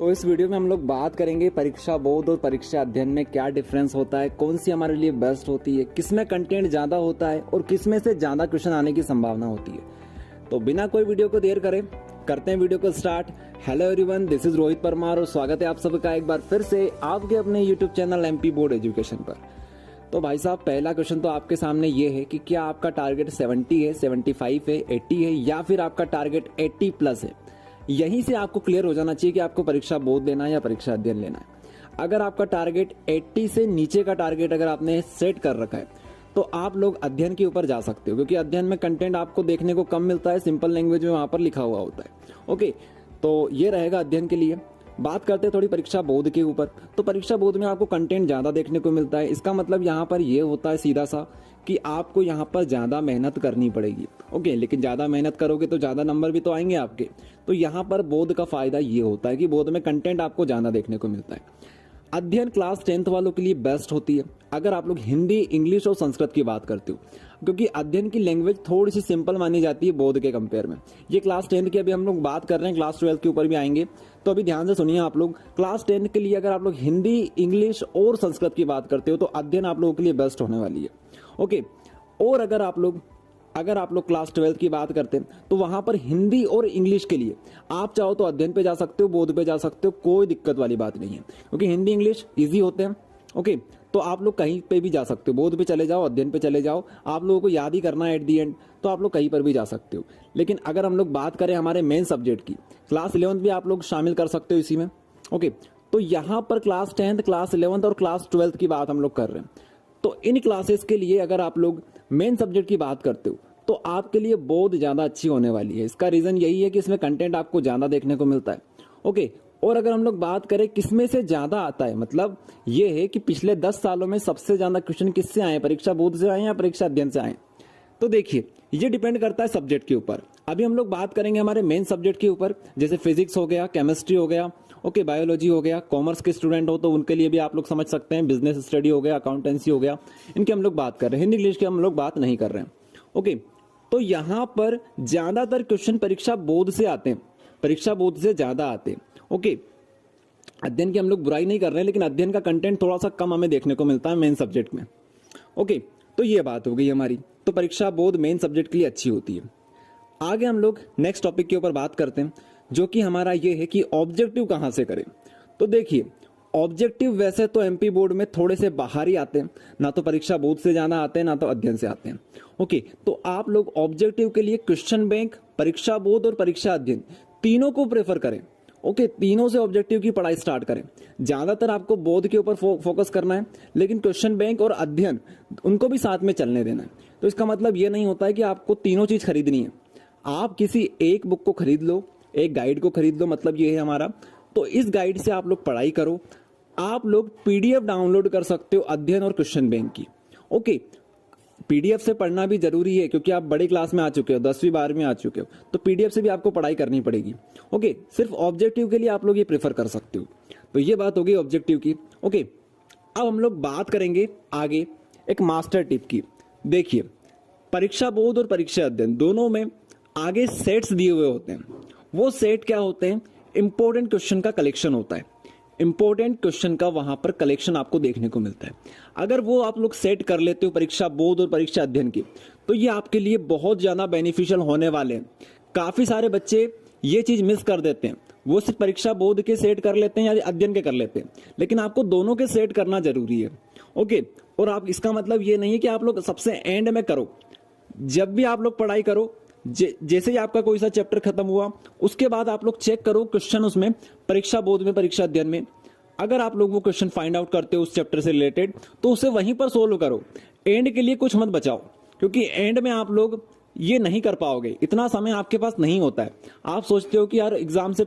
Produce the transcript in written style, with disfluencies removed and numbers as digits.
तो इस वीडियो में हम लोग बात करेंगे परीक्षा बोध और परीक्षा अध्ययन में क्या डिफरेंस होता है, कौन सी हमारे लिए बेस्ट होती है, किसमें कंटेंट ज़्यादा होता है और किसमें से ज़्यादा क्वेश्चन आने की संभावना होती है। तो बिना कोई वीडियो को देर करे करते हैं वीडियो को start. Hello everyone, this is Rohit Parmar और स्वागत है आप सबका एक बार फिर से आपके अपने YouTube channel MP board education पर। तो भाई साहब, पहला क्वेश्चन तो आपके सामने ये है कि क्या आपका टारगेट 70 है, 75 है, 80 है या फिर आपका टारगेट 80 प्लस है। यहीं से आपको क्लियर हो जाना चाहिए कि आपको परीक्षा बोध लेना है या परीक्षा अध्ययन लेना है। अगर आपका टारगेट 80 से नीचे का टारगेट अगर आपने सेट कर रखा है तो आप लोग अध्ययन के ऊपर जा सकते हो, क्योंकि अध्ययन में कंटेंट आपको देखने को कम मिलता है, सिंपल लैंग्वेज में वहां पर लिखा हुआ होता है। ओके, तो ये रहेगा अध्ययन के लिए। बात करते हैं थोड़ी परीक्षा बोध के ऊपर। तो परीक्षा बोध में आपको कंटेंट ज्यादा देखने को मिलता है। इसका मतलब यहाँ पर ये होता है सीधा सा कि आपको यहाँ पर ज्यादा मेहनत करनी पड़ेगी। ओके, लेकिन ज्यादा मेहनत करोगे तो ज्यादा नंबर भी तो आएंगे आपके। तो यहाँ पर बोध का फायदा ये होता है कि बोध में कंटेंट आपको ज्यादा देखने को मिलता है। अध्ययन क्लास 10th वालों के लिए बेस्ट होती है अगर आप लोग हिंदी, इंग्लिश और संस्कृत की बात करते हो, क्योंकि अध्ययन की लैंग्वेज थोड़ी सी सिंपल मानी जाती है बोध के कंपेयर में। ये क्लास 10th की अभी हम लोग बात कर रहे हैं, क्लास 12 के ऊपर भी आएंगे, तो अभी ध्यान से सुनिए आप लोग। क्लास 10 के लिए अगर आप लोग हिंदी, इंग्लिश और संस्कृत की बात करते हो तो अध्ययन आप लोगों के लिए बेस्ट होने वाली है। ओके, और अगर आप लोग क्लास 12 की बात करते हैं तो वहां पर हिंदी और इंग्लिश के लिए आप चाहो तो अध्ययन पे जा सकते हो, बोध पे जा सकते हो, कोई दिक्कत वाली बात नहीं है, क्योंकि हिंदी इंग्लिश इजी होते हैं। ओके, तो आप लोग कहीं पे भी जा सकते हो, बोध पे चले जाओ, अध्ययन पे चले जाओ, आप लोगों को याद ही करना है एट दी एंड, तो आप लोग कहीं पर भी जा सकते हो। लेकिन अगर हम लोग बात करें हमारे मेन सब्जेक्ट की, क्लास 11 भी आप लोग शामिल कर सकते हो इसी में। ओके, तो यहाँ पर क्लास 10th, क्लास 11 और क्लास 12 की बात हम लोग कर रहे हैं। तो इन क्लासेस के लिए अगर आप लोग मेन सब्जेक्ट की बात करते हो तो आपके लिए बोध ज्यादा अच्छी होने वाली है। इसका रीजन यही है कि इसमें कंटेंट आपको ज्यादा देखने को मिलता है। ओके, और अगर हम लोग बात करें किसमें से ज्यादा आता है, मतलब ये है कि पिछले 10 सालों में सबसे ज्यादा क्वेश्चन किससे आए, परीक्षा बोध से आए या परीक्षा अध्ययन से आए। तो देखिए, ये डिपेंड करता है सब्जेक्ट के ऊपर। अभी हम लोग बात करेंगे हमारे मेन सब्जेक्ट के ऊपर, जैसे फिजिक्स हो गया, केमिस्ट्री हो गया, ओके, बायोलॉजी हो गया। कॉमर्स के स्टूडेंट हो तो उनके लिए भी आप लोग समझ सकते हैं, बिजनेस स्टडी हो गया, अकाउंटेंसी हो गया, इनकी हम लोग बात कर रहे हैं। हिंदी इंग्लिश की हम लोग बात नहीं कर रहे हैं। ओके, तो यहां पर ज्यादातर क्वेश्चन परीक्षा बोध से आते हैं, परीक्षा बोध से ज्यादा आते हैं। ओके, अध्ययन की हम लोग बुराई नहीं कर रहे हैं, लेकिन अध्ययन का कंटेंट थोड़ा सा कम हमें देखने को मिलता है मेन सब्जेक्ट में। ओके, तो ये बात हो गई हमारी। तो परीक्षा बोध मेन सब्जेक्ट के लिए अच्छी होती है। आगे हम लोग नेक्स्ट टॉपिक के ऊपर बात करते हैं, जो कि हमारा ये है कि ऑब्जेक्टिव कहां से करें। तो देखिए, ऑब्जेक्टिव वैसे तो एमपी बोर्ड में थोड़े से बाहर ही आते हैं, ना तो परीक्षा बोध से ज्यादा आते हैं, ना तो अध्ययन से आते हैं। ओके, तो आप लोग ऑब्जेक्टिव के लिए क्वेश्चन बैंक, परीक्षा बोध और परीक्षा अध्ययन तीनों को प्रेफर करें। ओके, तीनों से ऑब्जेक्टिव की पढ़ाई स्टार्ट करें। ज्यादातर आपको बोध के ऊपर फोकस करना है, लेकिन क्वेश्चन बैंक और अध्ययन उनको भी साथ में चलने देना है। तो इसका मतलब ये नहीं होता है कि आपको तीनों चीज खरीदनी है। आप किसी एक बुक को खरीद लो, एक गाइड को खरीद लो, मतलब ये है हमारा। तो इस गाइड से आप लोग पढ़ाई करो। आप लोग पीडीएफ डाउनलोड कर सकते हो अध्ययन और क्वेश्चन बैंक की। ओके, पीडीएफ से पढ़ना भी जरूरी है, क्योंकि आप बड़े क्लास में आ चुके हो, 10वीं 12वीं में आ चुके हो, तो पीडीएफ से भी आपको पढ़ाई करनी पड़ेगी। ओके, सिर्फ ऑब्जेक्टिव के लिए आप लोग ये प्रेफर कर सकते हो। तो ये बात होगी ऑब्जेक्टिव की। ओके, अब हम लोग बात करेंगे आगे एक मास्टर टिप की। देखिए, परीक्षा बोध और परीक्षा अध्ययन दोनों में आगे सेट्स दिए हुए होते हैं। वो सेट क्या होते हैं? इंपॉर्टेंट क्वेश्चन का कलेक्शन होता है। इंपॉर्टेंट क्वेश्चन का वहां पर कलेक्शन आपको देखने को मिलता है। अगर वो आप लोग सेट कर लेते हो परीक्षा बोध और परीक्षा अध्ययन की, तो ये आपके लिए बहुत ज्यादा बेनिफिशियल होने वाले हैं। काफी सारे बच्चे ये चीज मिस कर देते हैं, वो सिर्फ परीक्षा बोध के सेट कर लेते हैं या अध्ययन के कर लेते हैं, लेकिन आपको दोनों के सेट करना जरूरी है। ओके, और आप इसका मतलब ये नहीं है कि आप लोग सबसे एंड में करो। जब भी आप लोग पढ़ाई करो, जैसे ही आपका कोई सा चैप्टर खत्म हुआ, उसके बाद आप लोग चेक करो क्वेश्चन उसमें, परीक्षा बोध में, परीक्षा अध्ययन में। अगर आप लोग वो क्वेश्चन फाइंड आउट करते हो उस चैप्टर से रिलेटेड, तो उसे वहीं पर सोल्व करो। एंड के लिए कुछ मत बचाओ, क्योंकि एंड में आप लोग ये नहीं कर पाओगे, इतना समय आपके पास नहीं होता है। आप सोचते हो कि यार एग्जाम से